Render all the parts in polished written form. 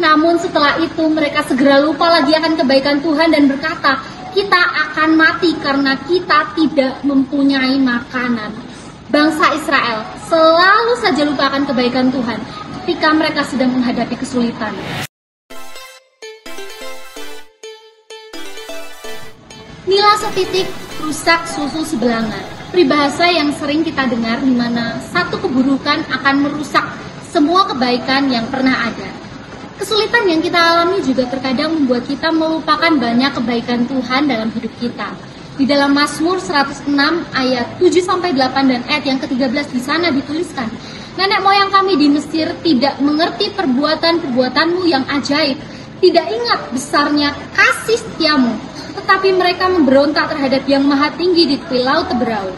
Namun setelah itu mereka segera lupa lagi akan kebaikan Tuhan dan berkata, kita akan mati karena kita tidak mempunyai makanan. Bangsa Israel selalu saja lupa akan kebaikan Tuhan ketika mereka sedang menghadapi kesulitan. Nila setitik, rusak susu sebelangan. Peribahasa yang sering kita dengar di mana satu keburukan akan merusak semua kebaikan yang pernah ada. Kesulitan yang kita alami juga terkadang membuat kita melupakan banyak kebaikan Tuhan dalam hidup kita. Di dalam Mazmur 106 ayat 7-8 dan ayat yang ke-13 di sana dituliskan, nenek moyang kami di Mesir tidak mengerti perbuatan-perbuatanmu yang ajaib, tidak ingat besarnya kasih setiamu, tetapi mereka memberontak terhadap yang maha tinggi di tepi laut Teberau.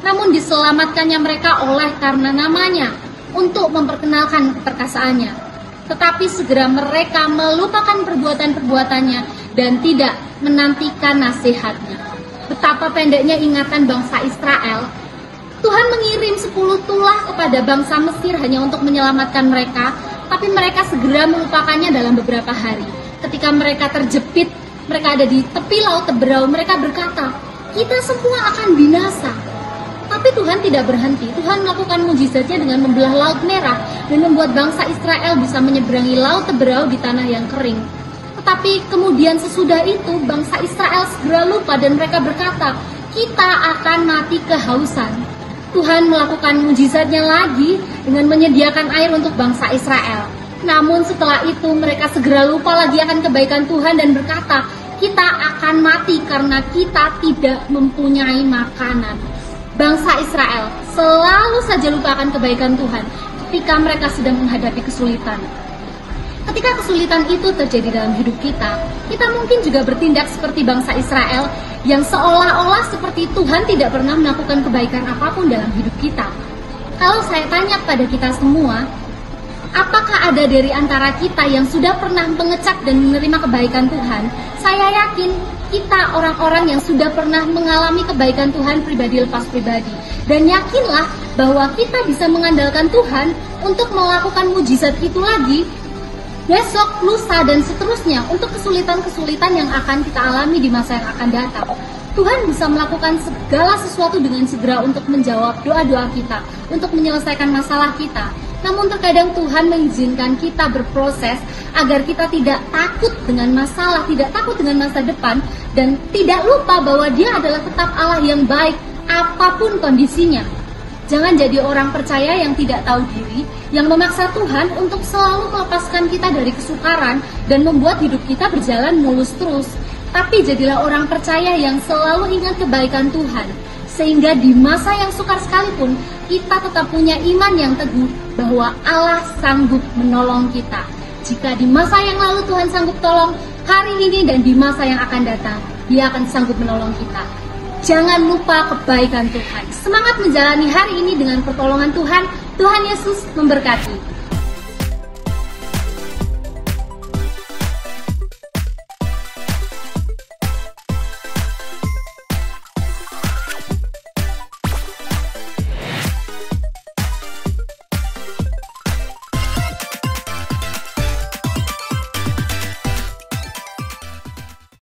Namun diselamatkannya mereka oleh karena namanya, untuk memperkenalkan keperkasaannya. Tetapi segera mereka melupakan perbuatan-perbuatannya dan tidak menantikan nasihatnya. Betapa pendeknya ingatan bangsa Israel. Tuhan mengirim 10 tulah kepada bangsa Mesir hanya untuk menyelamatkan mereka, tapi mereka segera melupakannya dalam beberapa hari. Ketika mereka terjepit, mereka ada di tepi laut Teberau, mereka berkata, kita semua akan binasa. Tapi Tuhan tidak berhenti. Tuhan melakukan mujizatnya dengan membelah Laut Merah dan membuat bangsa Israel bisa menyeberangi Laut Teberau di tanah yang kering. Tetapi kemudian sesudah itu bangsa Israel segera lupa dan mereka berkata, kita akan mati kehausan. Tuhan melakukan mujizatnya lagi dengan menyediakan air untuk bangsa Israel. Namun setelah itu mereka segera lupa lagi akan kebaikan Tuhan dan berkata, kita akan mati karena kita tidak mempunyai makanan. Bangsa Israel selalu saja lupakan kebaikan Tuhan ketika mereka sedang menghadapi kesulitan. Ketika kesulitan itu terjadi dalam hidup kita, kita mungkin juga bertindak seperti bangsa Israel yang seolah-olah seperti Tuhan tidak pernah melakukan kebaikan apapun dalam hidup kita. Kalau saya tanya pada kita semua, apakah ada dari antara kita yang sudah pernah mengecap dan menerima kebaikan Tuhan? Saya yakin kita orang-orang yang sudah pernah mengalami kebaikan Tuhan pribadi lepas pribadi. Dan yakinlah bahwa kita bisa mengandalkan Tuhan untuk melakukan mujizat itu lagi besok, lusa, dan seterusnya untuk kesulitan-kesulitan yang akan kita alami di masa yang akan datang. Tuhan bisa melakukan segala sesuatu dengan segera untuk menjawab doa-doa kita, untuk menyelesaikan masalah kita. Namun terkadang Tuhan mengizinkan kita berproses agar kita tidak takut dengan masalah, tidak takut dengan masa depan, dan tidak lupa bahwa Dia adalah tetap Allah yang baik apapun kondisinya. Jangan jadi orang percaya yang tidak tahu diri, yang memaksa Tuhan untuk selalu melepaskan kita dari kesukaran dan membuat hidup kita berjalan mulus terus. Tapi jadilah orang percaya yang selalu ingat kebaikan Tuhan, sehingga di masa yang sukar sekalipun kita tetap punya iman yang teguh bahwa Allah sanggup menolong kita. Jika di masa yang lalu Tuhan sanggup tolong, hari ini dan di masa yang akan datang Dia akan sanggup menolong kita. Jangan lupa kebaikan Tuhan. Semangat menjalani hari ini dengan pertolongan Tuhan. Tuhan Yesus memberkati.